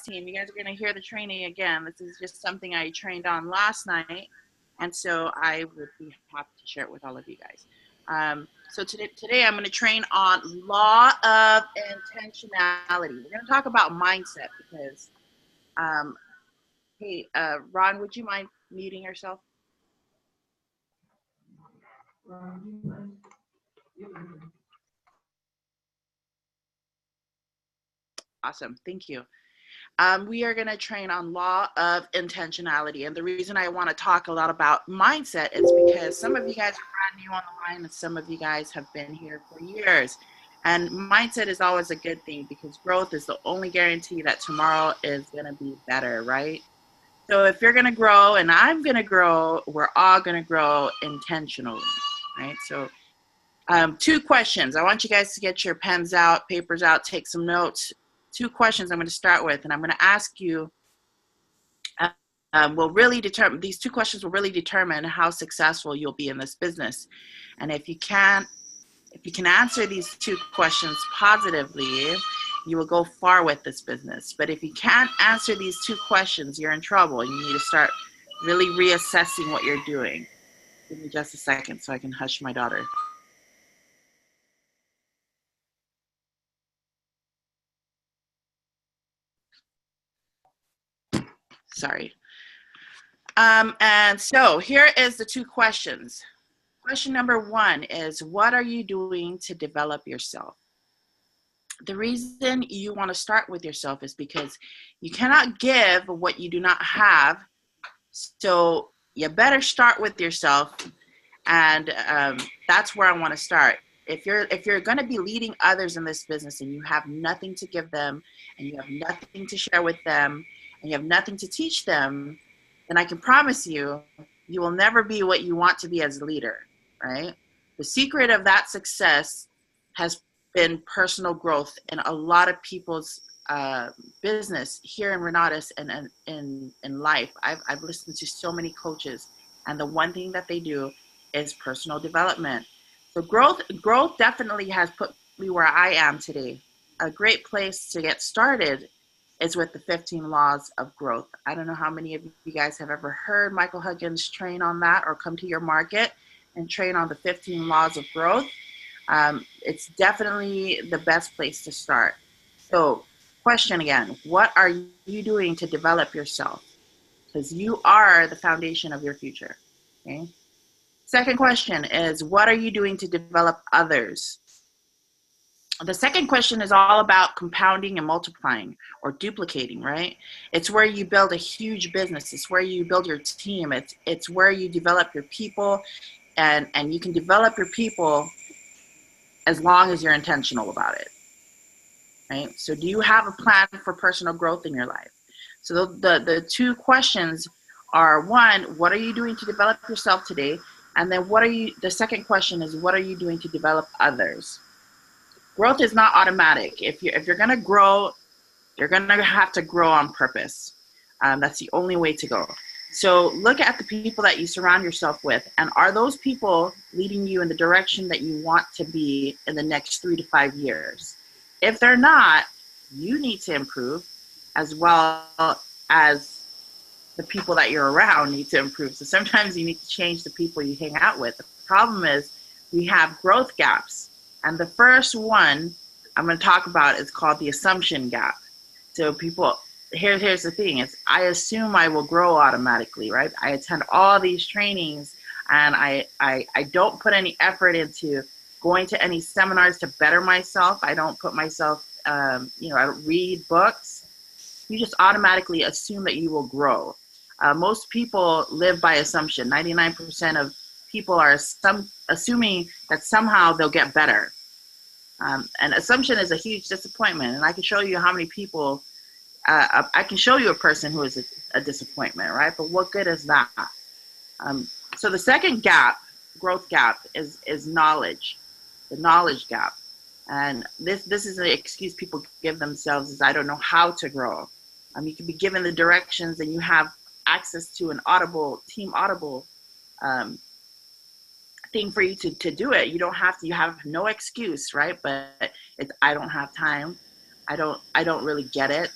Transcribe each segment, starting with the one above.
team, you guys are going to hear the training again. This is just something I trained on last night, and so I would be happy to share it with all of you guys. So today I'm going to train on law of intentionality. We're going to talk about mindset because, um, hey, Ron, would you mind muting yourself? Awesome, thank you. We are going to train on law of intentionality. And the reason I want to talk a lot about mindset is because some of you guys are brand new on the line and some of you guys have been here for years. And mindset is always a good thing because growth is the only guarantee that tomorrow is going to be better, right? So if you're going to grow and I'm going to grow, we're all going to grow intentionally, right? So two questions. I want you guys to get your pens out, papers out, take some notes. Two questions I'm going to start with, and I'm going to ask you, will really determine, these two questions will really determine how successful you'll be in this business. And if you can answer these two questions positively, you will go far with this business. But if you can't answer these two questions, you're in trouble. You need to start really reassessing what you're doing. Give me just a second so I can hush my daughter. Sorry. And so here is the two questions. Question number one is, what are you doing to develop yourself? The reason you want to start with yourself is because you cannot give what you do not have. So you better start with yourself. And that's where I want to start. If you're going to be leading others in this business and you have nothing to give them and you have nothing to share with them and you have nothing to teach them, then I can promise you, you will never be what you want to be as a leader, right? The secret of that success has been personal growth in a lot of people's business here in Renatus and in life. I've listened to so many coaches, and the one thing that they do is personal development. So growth definitely has put me where I am today. A great place to get started is with the 15 laws of growth. I don't know how many of you guys have ever heard Michael Huggins train on that or come to your market and train on the 15 laws of growth. It's definitely the best place to start. So, question again, what are you doing to develop yourself? Because you are the foundation of your future. Okay. Second question is, what are you doing to develop others? The second question is all about compounding and multiplying or duplicating, right? It's where you build a huge business. It's where you build your team. It's where you develop your people, and you can develop your people as long as you're intentional about it, right? So do you have a plan for personal growth in your life? So the two questions are, one, what are you doing to develop yourself today? And then the second question is, what are you doing to develop others? Growth is not automatic. If you're gonna grow, you're gonna have to grow on purpose. That's the only way to go. So look at the people that you surround yourself with, and are those people leading you in the direction that you want to be in the next 3 to 5 years? If they're not, you need to improve, as well as the people that you're around need to improve. So sometimes you need to change the people you hang out with. The problem is we have growth gaps. And the first one I'm going to talk about is called the assumption gap. So people, here's the thing, is I assume I will grow automatically, right? I attend all these trainings and I don't put any effort into going to any seminars to better myself. I don't put myself, I don't read books. You just automatically assume that you will grow. Most people live by assumption. 99% of people are assuming that somehow they'll get better. And assumption is a huge disappointment. And I can show you how many people, I can show you a person who is a disappointment, right? But what good is that? So the second gap, growth gap, is knowledge, the knowledge gap. And this is an excuse people give themselves, is I don't know how to grow. You can be given the directions and you have access to an team audible thing for you to do it. You don't have to, you have no excuse, right? But I don't have time. I don't really get it.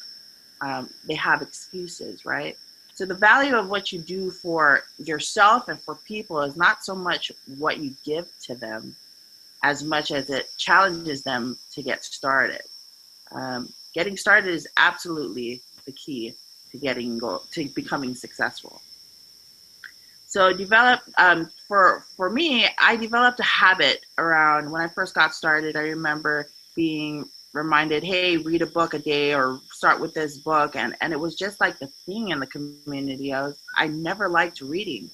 they have excuses, right? So the value of what you do for yourself and for people is not so much what you give to them as much as it challenges them to get started. Getting started is absolutely the key to becoming successful. So for me, I developed a habit around when I first got started. I remember being reminded, hey, read a book a day or start with this book. And it was just like the thing in the community. I never liked reading.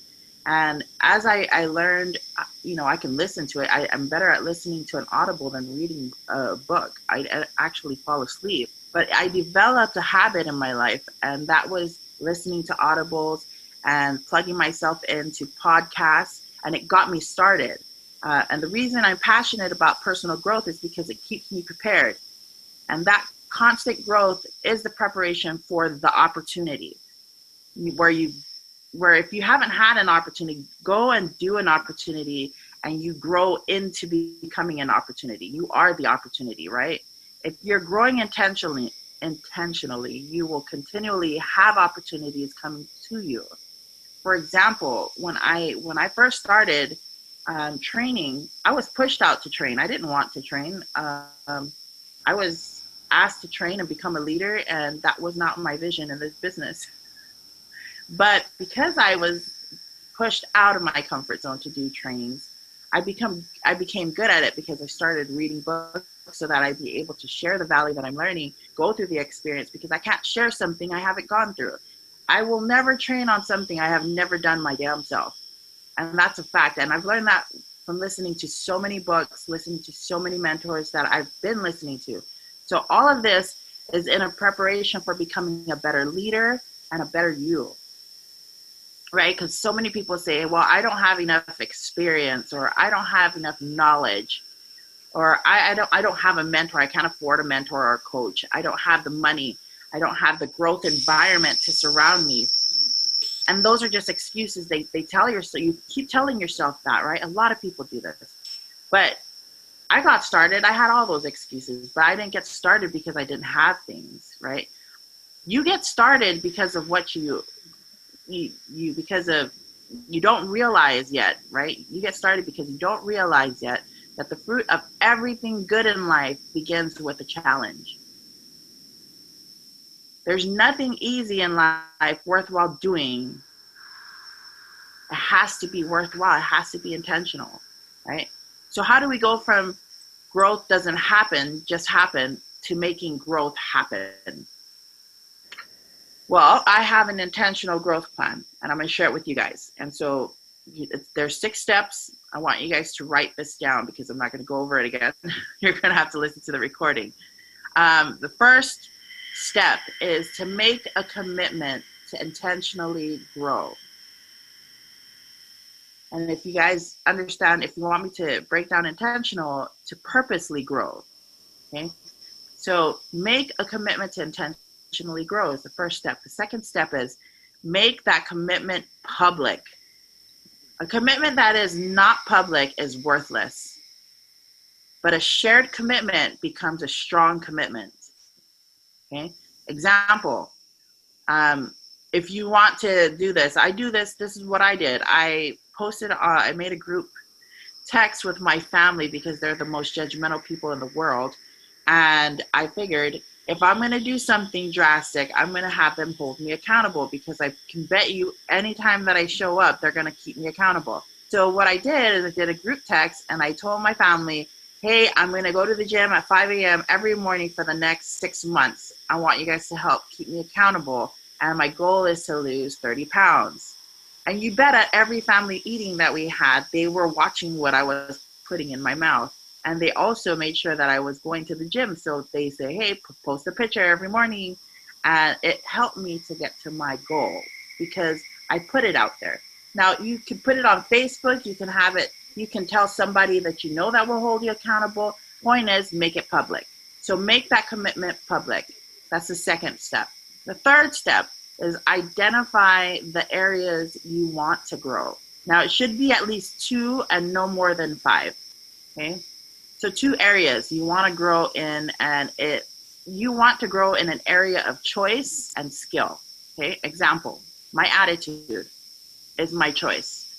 And as I learned, I can listen to it. I'm better at listening to an audible than reading a book. I actually fall asleep. But I developed a habit in my life, and that was listening to audibles and plugging myself into podcasts, and it got me started. And the reason I'm passionate about personal growth is because it keeps me prepared. And that constant growth is the preparation for the opportunity where if you haven't had an opportunity, go and do an opportunity and you grow into becoming an opportunity. You are the opportunity, right? If you're growing intentionally, you will continually have opportunities coming to you. For example, when I first started training, I was pushed out to train. I didn't want to train. I was asked to train and become a leader, and that was not my vision in this business. But because I was pushed out of my comfort zone to do trainings, I became good at it because I started reading books so that I'd be able to share the value that I'm learning, go through the experience, because I can't share something I haven't gone through. I will never train on something I have never done my damn self. And that's a fact. And I've learned that from listening to so many books, listening to so many mentors that I've been listening to. So all of this is in a preparation for becoming a better leader and a better you. Right? Because so many people say, well, I don't have enough experience, or I don't have enough knowledge, or I don't have a mentor. I can't afford a mentor or a coach. I don't have the money. I don't have the growth environment to surround me. And those are just excuses. They tell yourself, you keep telling yourself that, right? A lot of people do this. But I got started. I had all those excuses, but I didn't get started because I didn't have things, right? You get started because of what you don't realize yet, right? You get started because you don't realize yet that the fruit of everything good in life begins with a challenge. There's nothing easy in life worthwhile doing. It has to be worthwhile. It has to be intentional, right? So how do we go from growth doesn't just happen, to making growth happen? Well, I have an intentional growth plan, and I'm going to share it with you guys. And so there's 6 steps. I want you guys to write this down because I'm not going to go over it again. You're going to have to listen to the recording. The first step is to make a commitment to intentionally grow. And if you guys understand, if you want me to break down intentional, to purposely grow, okay? So make a commitment to intentionally grow is the first step. The second step is make that commitment public. A commitment that is not public is worthless, but a shared commitment becomes a strong commitment, okay? Example, if you want to do this, this is what I did. I made a group text with my family because they're the most judgmental people in the world. And I figured if I'm going to do something drastic, I'm going to have them hold me accountable, because I can bet you anytime that I show up, they're going to keep me accountable. So what I did is I did a group text and I told my family, hey, I'm going to go to the gym at 5 a.m. every morning for the next 6 months. I want you guys to help keep me accountable. And my goal is to lose 30 pounds. And you bet at every family eating that we had, they were watching what I was putting in my mouth. And they also made sure that I was going to the gym. So they say, hey, post a picture every morning. And it helped me to get to my goal because I put it out there. Now, you can put it on Facebook. You can have it. You can tell somebody that you know that will hold you accountable. Point is, make it public. So make that commitment public. That's the second step. The third step is identify the areas you want to grow. Now, it should be at least 2 and no more than 5. Okay? So 2 areas you want to grow in, and you want to grow in an area of choice and skill. Okay, example, my attitude is my choice.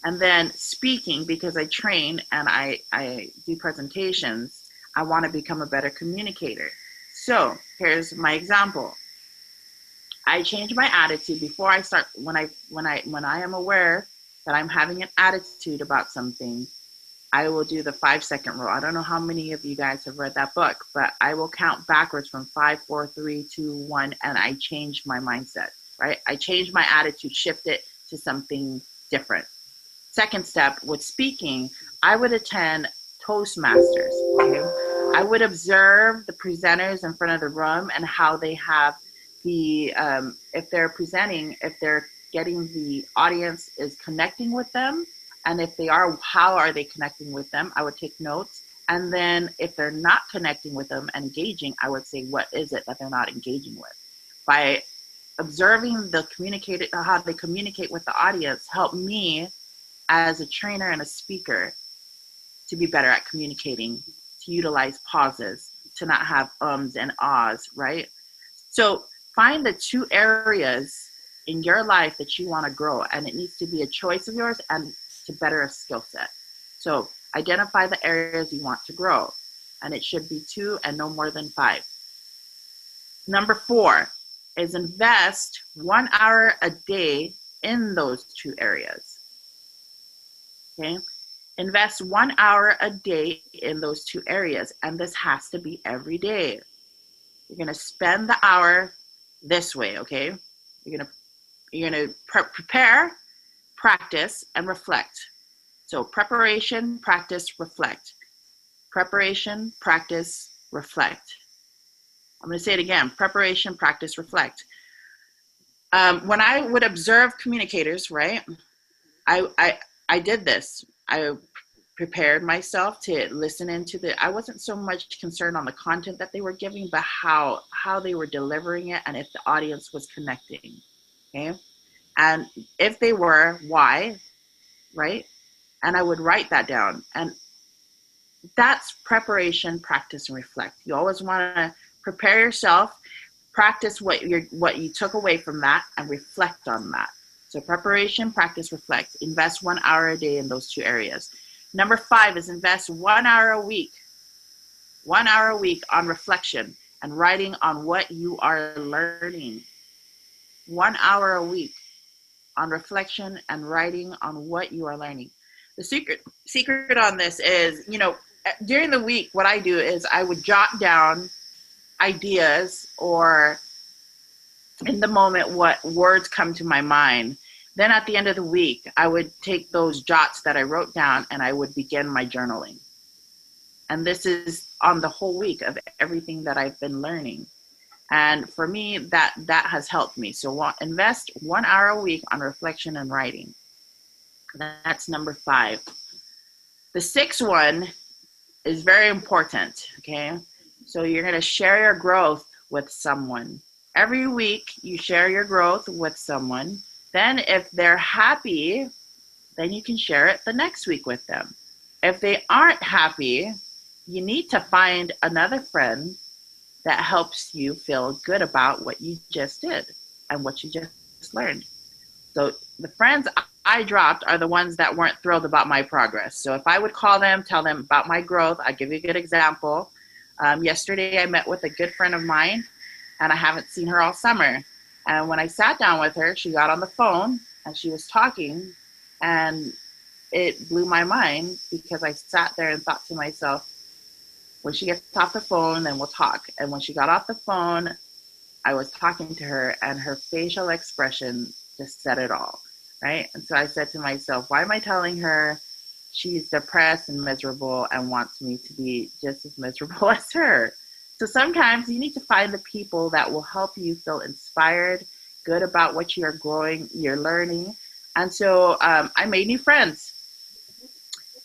And then speaking, because I train and I do presentations, I want to become a better communicator. So here's my example. I change my attitude before I start. When I am aware that I'm having an attitude about something, I will do the 5-second rule. I don't know how many of you guys have read that book, but I will count backwards from 5, 4, 3, 2, 1, and I change my mindset, right? I change my attitude, shift it to something different. Second step, with speaking, I would attend Toastmasters. Okay? I would observe the presenters in front of the room and how they have the, if they're presenting, if they're getting the audience is connecting with them, and if they are, how are they connecting with them? I would take notes. And then if they're not connecting with them and engaging, I would say, what is it that they're not engaging with? By observing the communicated, how they communicate with the audience, help me as a trainer and a speaker to be better at communicating, to utilize pauses, to not have ums and ahs, right? So find the 2 areas in your life that you want to grow, and it needs to be a choice of yours and to better a skill set. So identify the areas you want to grow, and it should be 2 and no more than 5. Number 4 is invest 1 hour a day in those 2 areas. Okay, invest 1 hour a day in those 2 areas, and this has to be every day. You're gonna spend the hour this way. Okay, you're gonna prepare, practice, and reflect. So preparation, practice, reflect. Preparation, practice, reflect. I'm going to say it again. Preparation, practice, reflect. When I would observe communicators, right, I did this. I prepared myself to listen into I wasn't so much concerned on the content that they were giving, but how they were delivering it and if the audience was connecting. Okay. And if they were, why, right? And I would write that down. And that's preparation, practice, and reflect. You always want to prepare yourself, practice what you took away from that, and reflect on that. So preparation, practice, reflect. Invest 1 hour a day in those 2 areas. Number 5 is invest 1 hour a week. 1 hour a week on reflection and writing on what you are learning. 1 hour a week on reflection and writing on what you are learning. The secret on this is, during the week, what I do is I would jot down ideas or in the moment what words come to my mind. Then at the end of the week, I would take those jots that I wrote down and I would begin my journaling. And this is on the whole week of everything that I've been learning. And for me, that has helped me. So invest 1 hour a week on reflection and writing. That's number 5. The 6th one is very important, okay? So you're going to share your growth with someone. Every week, you share your growth with someone. Then if they're happy, then you can share it the next week with them. If they aren't happy, you need to find another friend that helps you feel good about what you just did and what you just learned. So the friends I dropped are the ones that weren't thrilled about my progress. So if I would call them, tell them about my growth, I'll give you a good example. Yesterday I met with a good friend of mine and I haven't seen her all summer. And when I sat down with her, she got on the phone and she was talking, and it blew my mind because I sat there and thought to myself, when she gets off the phone, then we'll talk. And when she got off the phone, I was talking to her and her facial expression just said it all, right? And so I said to myself, why am I telling her she's depressed and miserable and wants me to be just as miserable as her? So sometimes you need to find the people that will help you feel inspired, good about what you're growing, you're learning. And so I made new friends.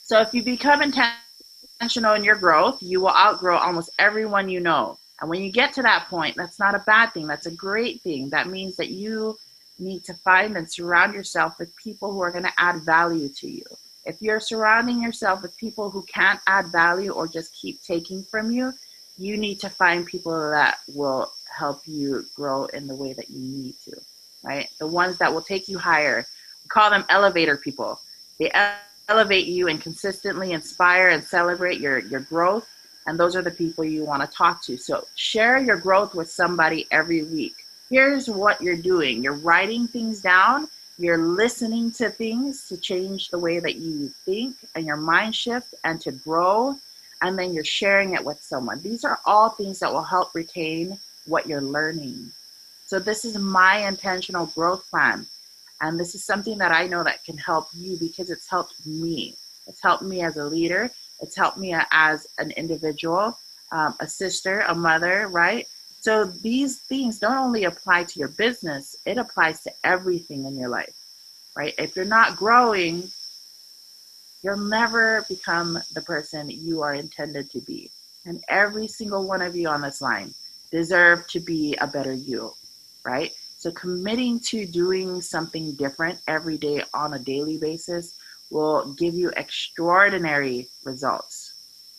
So if you become intentional in your growth, you will outgrow almost everyone you know. And when you get to that point, that's not a bad thing. That's a great thing. That means that you need to find and surround yourself with people who are going to add value to you. If you're surrounding yourself with people who can't add value or just keep taking from you, you need to find people that will help you grow in the way that you need to, right? The ones that will take you higher. We call them elevator people. They elevate you and consistently inspire and celebrate your growth. And those are the people you want to talk to. So share your growth with somebody every week. Here's what you're doing. You're writing things down. You're listening to things to change the way that you think and your mind shift and to grow, and then you're sharing it with someone. These are all things that will help retain what you're learning. So this is my intentional growth plan. And this is something that I know that can help you because it's helped me. It's helped me as a leader. It's helped me as an individual, a sister, a mother, right? So these things don't only apply to your business, it applies to everything in your life, right? If you're not growing, you'll never become the person you are intended to be. And every single one of you on this line deserve to be a better you, right? So committing to doing something different every day on a daily basis will give you extraordinary results,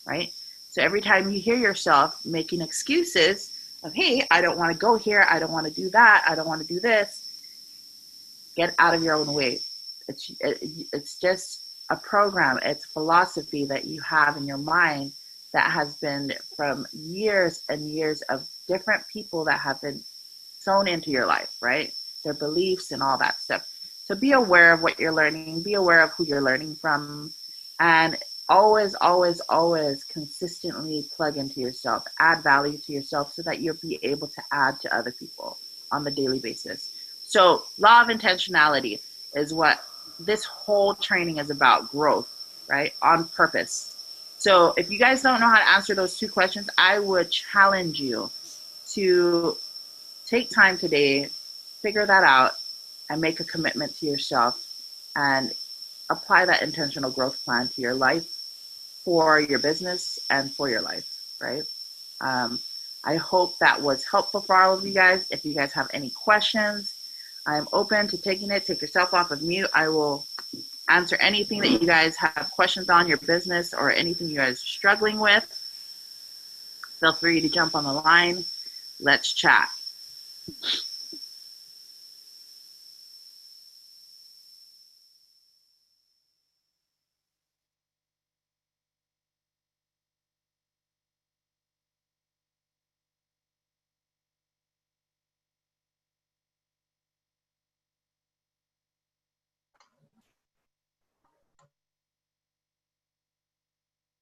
right? So every time you hear yourself making excuses of, hey, I don't want to go here, I don't want to do that, I don't want to do this, get out of your own way. It's just a program. It's philosophy that you have in your mind that has been from years and years of different people that have been sewn into your life, right? Their beliefs and all that stuff. So be aware of what you're learning. Be aware of who you're learning from. And always, always, always consistently plug into yourself. Add value to yourself so that you'll be able to add to other people on the daily basis. So law of intentionality is what this whole training is about, growth, right? On purpose. So if you guys don't know how to answer those two questions, I would challenge you to take time today, figure that out, and make a commitment to yourself and apply that intentional growth plan to your life, for your business, and for your life, right? Um, I hope that was helpful for all of you guys. If you guys have any questions, I'm open to taking it. Take yourself off of mute. I will answer anything that you guys have questions on your business or anything you guys are struggling with. Feel free to jump on the line. Let's chat.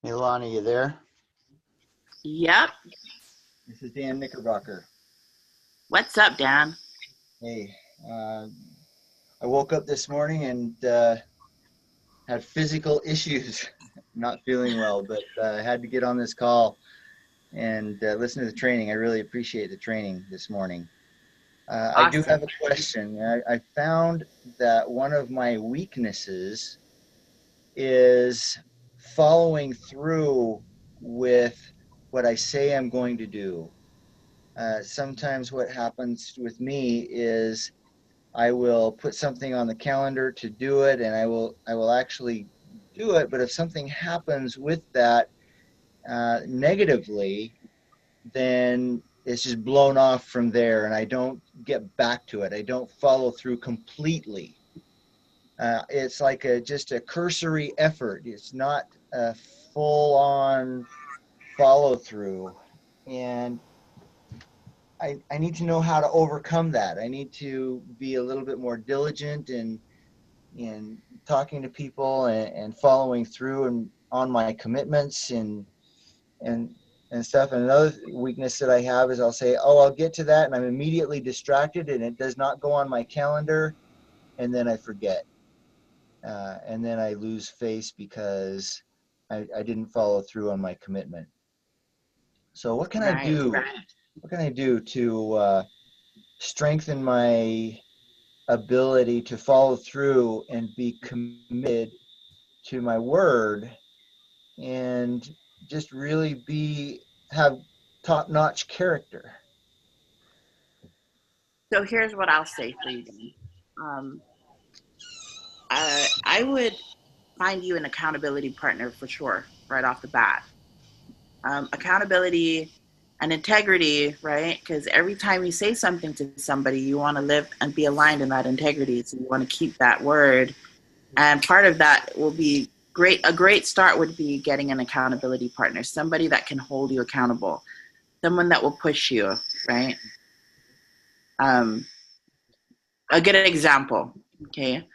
Hey, Lani, you there? Yep. This is Dan Knickerbocker. What's up, Dan? Hey, I woke up this morning and had physical issues, not feeling well, but I had to get on this call and listen to the training. I really appreciate the training this morning. I do Awesome. have a question. I found that one of my weaknesses is following through with what I say I'm going to do. Sometimes what happens with me is I will put something on the calendar to do it, and I will actually do it. But if something happens with that negatively, then it's just blown off from there, and I don't get back to it. I don't follow through completely. It's like just a cursory effort. It's not a full-on follow through, and I need to know how to overcome that. I need to be a little bit more diligent in talking to people and following through and on my commitments and and stuff. And another weakness that I have is I'll say, "Oh, I'll get to that," and I'm immediately distracted, and it does not go on my calendar, and then I forget, and then I lose face because I didn't follow through on my commitment. So what can I Right. do? What can I do to strengthen my ability to follow through and be committed to my word and just really have top-notch character? So here's what I'll say for you, Dan. Um, I would find you an accountability partner for sure, right off the bat. Accountability. And integrity, right? Because every time you say something to somebody, you want to live and be aligned in that integrity. So you want to keep that word. And part of that will be great. A great start would be getting an accountability partner, somebody that can hold you accountable, someone that will push you, right? Um, a good example, okay?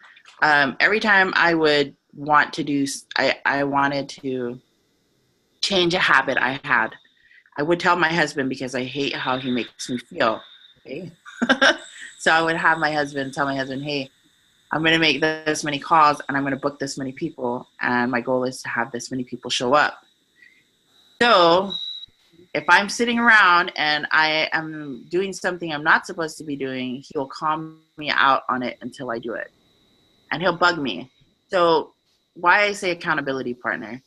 Every time I would want to do, I wanted to change a habit I had, I would tell my husband because I hate how he makes me feel. Okay. So I would have my husband tell my husband, hey, I'm going to make this many calls and I'm going to book this many people. And my goal is to have this many people show up. So if I'm sitting around and I am doing something I'm not supposed to be doing, he'll call me out on it until I do it. And he'll bug me. So why I say accountability partner?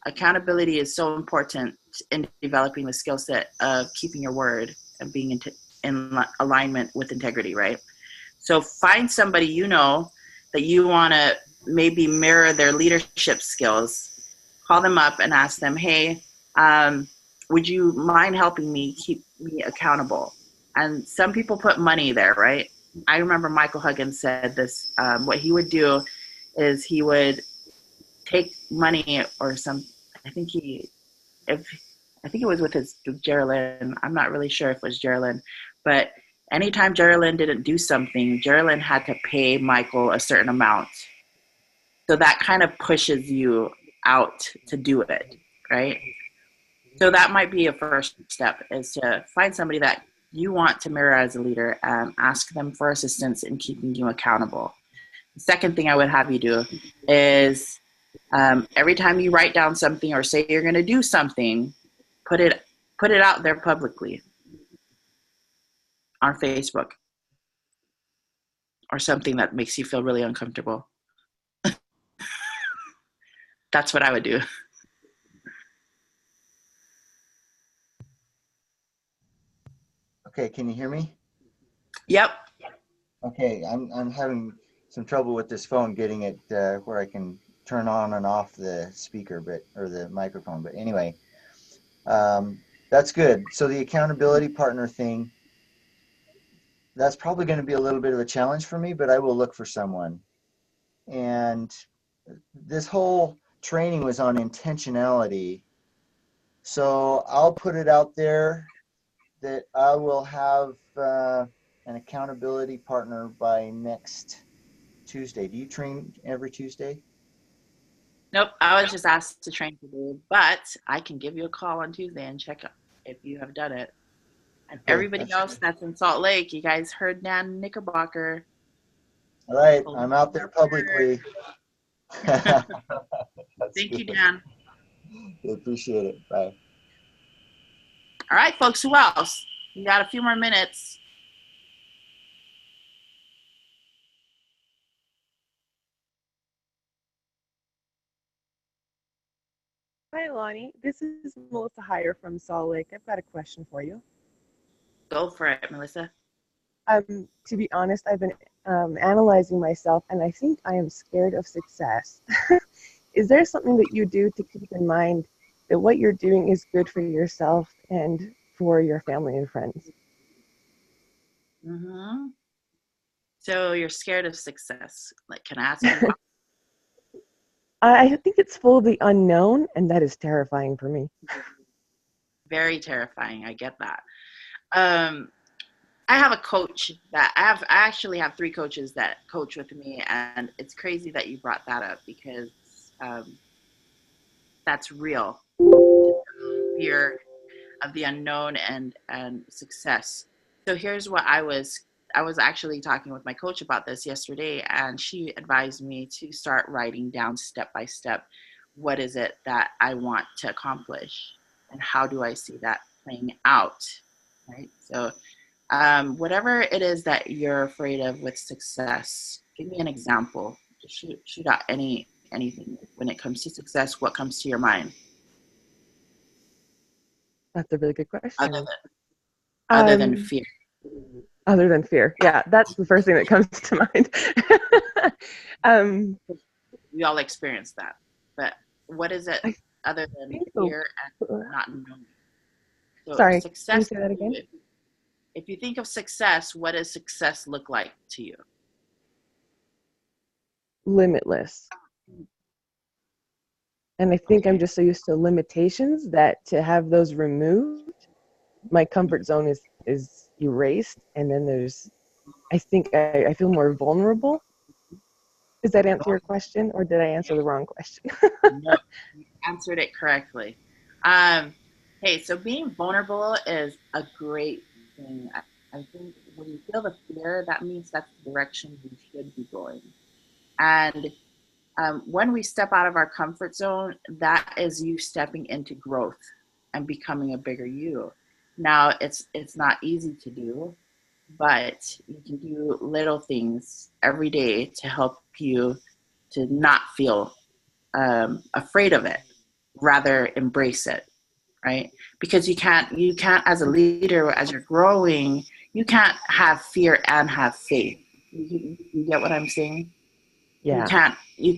Accountability is so important in developing the skill set of keeping your word and being in alignment with integrity, right? So find somebody you know that you want to maybe mirror their leadership skills. Call them up and ask them, hey, would you mind helping me keep me accountable? And some people put money there, right? I remember Michael Huggins said this. What he would do is he would take money or some. I think he, if I think it was with his Geraldine. I'm not really sure if it was Geraldine, but anytime Geraldine didn't do something, Geraldine had to pay Michael a certain amount. So that kind of pushes you out to do it, right? So that might be a first step, is to find somebody that you want to mirror as a leader and ask them for assistance in keeping you accountable. The second thing I would have you do is every time you write down something or say you're going to do something, put it out there publicly on Facebook or something that makes you feel really uncomfortable. That's what I would do. Okay, can you hear me? Yep. Okay, I'm having some trouble with this phone getting it where I can turn on and off the speaker, or the microphone. But anyway, that's good. So the accountability partner thing, that's probably going to be a little bit of a challenge for me, but I will look for someone. And this whole training was on intentionality. So I'll put it out there that I will have an accountability partner by next Tuesday. Do you train every Tuesday? Nope. I was just asked to train today, but I can give you a call on Tuesday and check if you have done it. And Okay, everybody that's else good. that's in Salt Lake, you guys heard Dan Knickerbocker. All right, I'm out there publicly. That's Thank you, good. Dan. I appreciate it. Bye. All right, folks, who else? We got a few more minutes. Hi, Lani. This is Melissa Heyer from Salt Lake. I've got a question for you. Go for it, Melissa. To be honest, I've been analyzing myself, and I think I am scared of success. Is there something that you do to keep in mind that what you're doing is good for yourself and for your family and friends? Mm-hmm. So you're scared of success. Like, can I ask you why? I think it's full of the unknown, and that is terrifying for me. Very terrifying. I get that. Um, I have a coach that I actually have 3 coaches that coach with me, and it's crazy that you brought that up because um, that's real. Fear of the unknown and success. So here's what I was actually talking with my coach about this yesterday, and she advised me to start writing down step by step what is it that I want to accomplish and how do I see that playing out, right? So whatever it is that you're afraid of with success, give me an example. Just shoot out anything when it comes to success. What comes to your mind That's a really good other question. other than Um, fear? Other than fear, yeah, that's the first thing that comes to mind. um, We all experience that, but what is it I other than think the fear and not knowing? So Sorry, can you success, say that again? if you think of success, what does success look like to you? Limitless. And I think I'm Okay. just so used to limitations that to have those removed, my comfort zone is erased. And then I think I feel more vulnerable. Does that answer your question, or did I answer the wrong question? No, you answered it correctly. Um, hey, so being vulnerable is a great thing. I think when you feel the fear, that means that's the direction you should be going. And when we step out of our comfort zone, that is you stepping into growth and becoming a bigger you. Now, it's not easy to do, but you can do little things every day to help you to not feel afraid of it, rather embrace it, right? Because you can't as a leader, as you're growing, you can't have fear and have faith. You get what I'm saying? You Yeah. can't you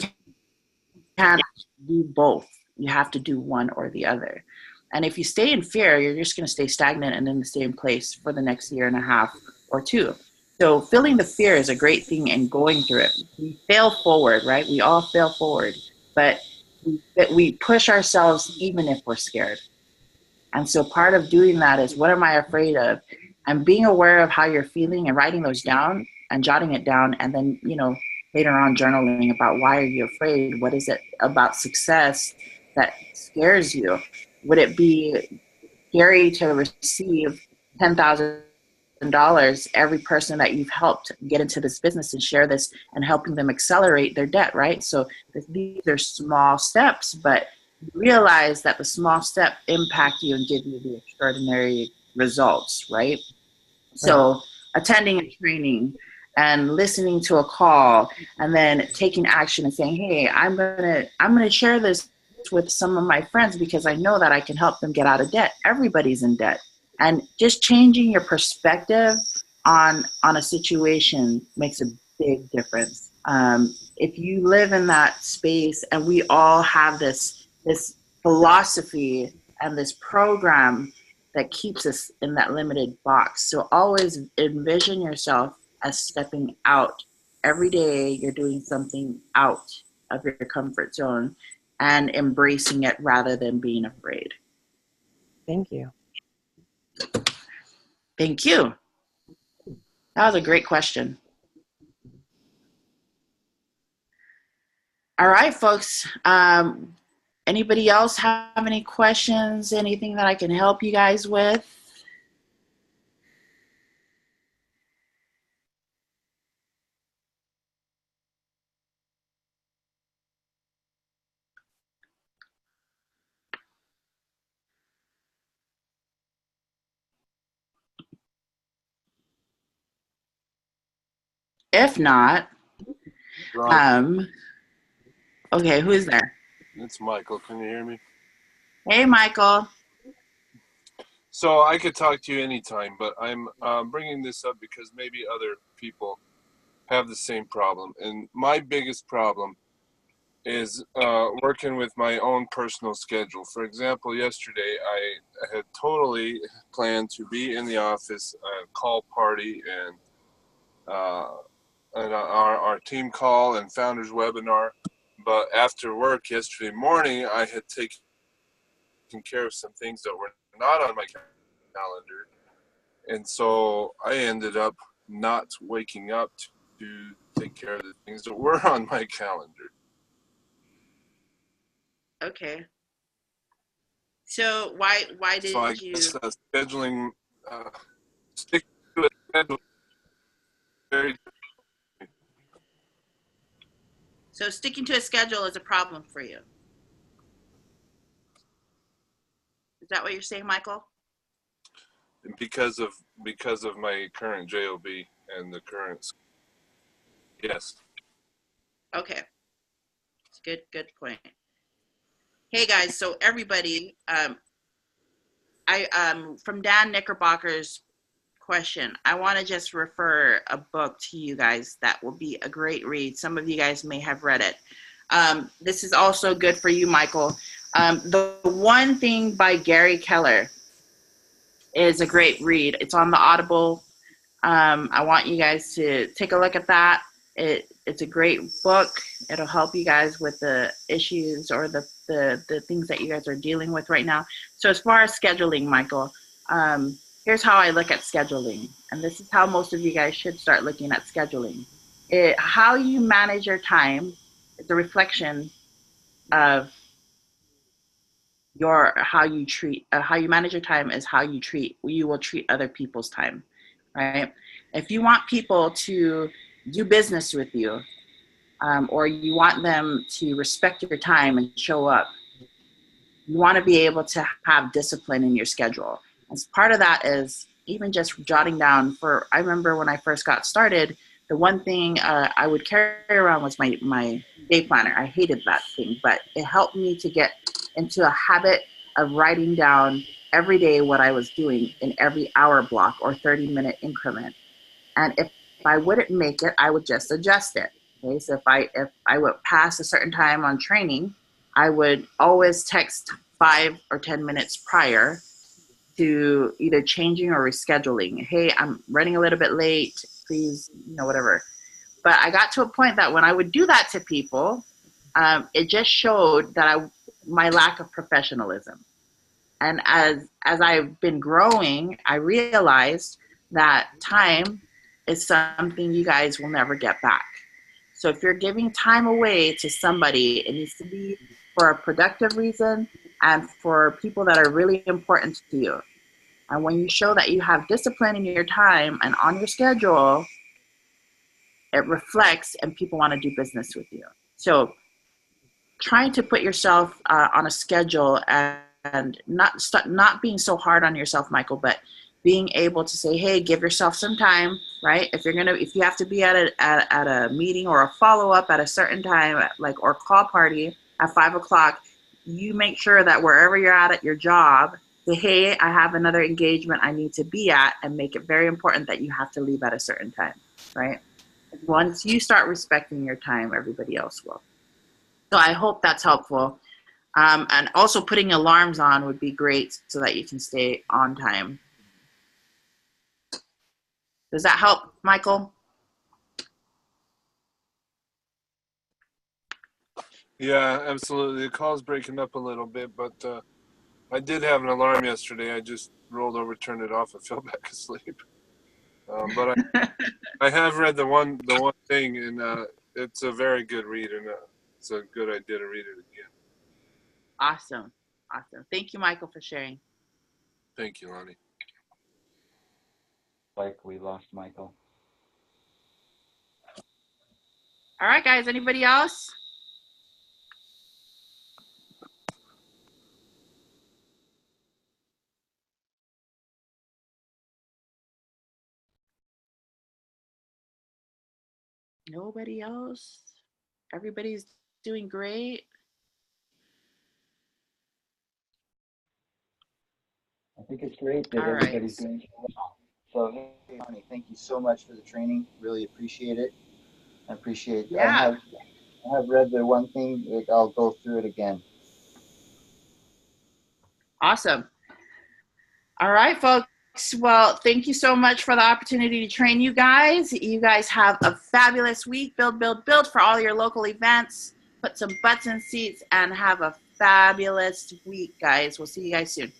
can't do both. You have to do one or the other. And if you stay in fear, you're just going to stay stagnant and in the same place for the next year and a half or two. So feeling the fear is a great thing and going through it. We fail forward, right? We all fail forward, but we push ourselves even if we're scared. And so part of doing that is, what am I afraid of? And being aware of how you're feeling and writing those down and jotting it down. And then, later on journaling about, why are you afraid? What is it about success that scares you? Would it be scary to receive $10,000 every person that you've helped get into this business and share this and helping them accelerate their debt, right? So these are small steps, but realize that the small step impact you and give you the extraordinary results, right? Right. So attending a training and listening to a call and then taking action and saying, hey, I'm gonna share this with some of my friends because I know that I can help them get out of debt. Everybody's in debt. And just changing your perspective on a situation makes a big difference. If you live in that space, and we all have this philosophy and this program that keeps us in that limited box. So always envision yourself as stepping out. Every day you're doing something out of your comfort zone and embracing it rather than being afraid. Thank you. Thank you. That was a great question. All right, folks. Anybody else have any questions? Anything that I can help you guys with? If not, Ron, okay, who is there? it's Michael. Can you hear me? Hey, Michael. So I could talk to you anytime, but I'm bringing this up because maybe other people have the same problem. And my biggest problem is working with my own personal schedule. For example, yesterday I had totally planned to be in the office, call party, and our team call and founders webinar. But after work yesterday morning, I had taken care of some things that were not on my calendar. And so I ended up not waking up to take care of the things that were on my calendar. Okay. So why So I did you guess scheduling, stick to a schedule very. so sticking to a schedule is a problem for you? Is that what you're saying, Michael? because of my current job and the current. Yes. Okay. Good point. Hey guys, so everybody, I from Dan Knickerbocker's question, I want to just refer a book to you guys that will be a great read. Some of you guys may have read it. This is also good for you, Michael. The One Thing by Gary Keller. is a great read. It's on the Audible. I want you guys to take a look at that. It's a great book. It'll help you guys with the issues or the things that you guys are dealing with right now. So as far as scheduling, Michael, here's how I look at scheduling. And this is how most of you guys should start looking at scheduling. How you manage your time is a reflection of how you manage your time is how you will treat other people's time, right? If you want people to do business with you, or you want them to respect your time and show up, you want to be able to have discipline in your schedule. And part of that is even just jotting down. I remember when I first got started, the one thing I would carry around was my day planner. I hated that thing, but it helped me to get into a habit of writing down every day what I was doing in every hour block or 30-minute increment. And if I wouldn't make it, I would just adjust it. Okay, so if I would pass a certain time on training, I would always text 5 or 10 minutes prior to either changing or rescheduling. Hey, I'm running a little bit late, please, whatever. But I got to a point that when I would do that to people, it just showed that my lack of professionalism. And as I've been growing, I realized that time is something you guys will never get back. So if you're giving time away to somebody, it needs to be for a productive reason and for people that are really important to you. And when you show that you have discipline in your time and on your schedule, it reflects and people want to do business with you. So trying to put yourself on a schedule and not being so hard on yourself, Michael, but being able to say, hey, give yourself some time, right? If you have to be at a meeting or a follow-up at a certain time, or call party at 5 o'clock, you make sure that wherever you're at your job, say, hey, I have another engagement I need to be at, and make it very important that you have to leave at a certain time, right? Once you start respecting your time, everybody else will. So I hope that's helpful. And also putting alarms on would be great so that you can stay on time. Does that help, Michael? Yeah, absolutely. The call's breaking up a little bit, but I did have an alarm yesterday. I just rolled over, turned it off, and fell back asleep. But I have read the one thing, and it's a very good read, and it's a good idea to read it again. Awesome. Thank you, Michael, for sharing. Thank you, Lani. Like we lost Michael. All right, guys. Anybody else? Nobody else? Everybody's doing great? I think it's great that All right. everybody's doing so well. So, hey, Lani, thank you so much for the training. Really appreciate it. Yeah. I have read the one thing. I'll go through it again. Awesome. All right, folks. Well, thank you so much for the opportunity to train you guys. You guys have a fabulous week. Build, build, build for all your local events. Put some butts in seats and have a fabulous week, guys. We'll see you guys soon.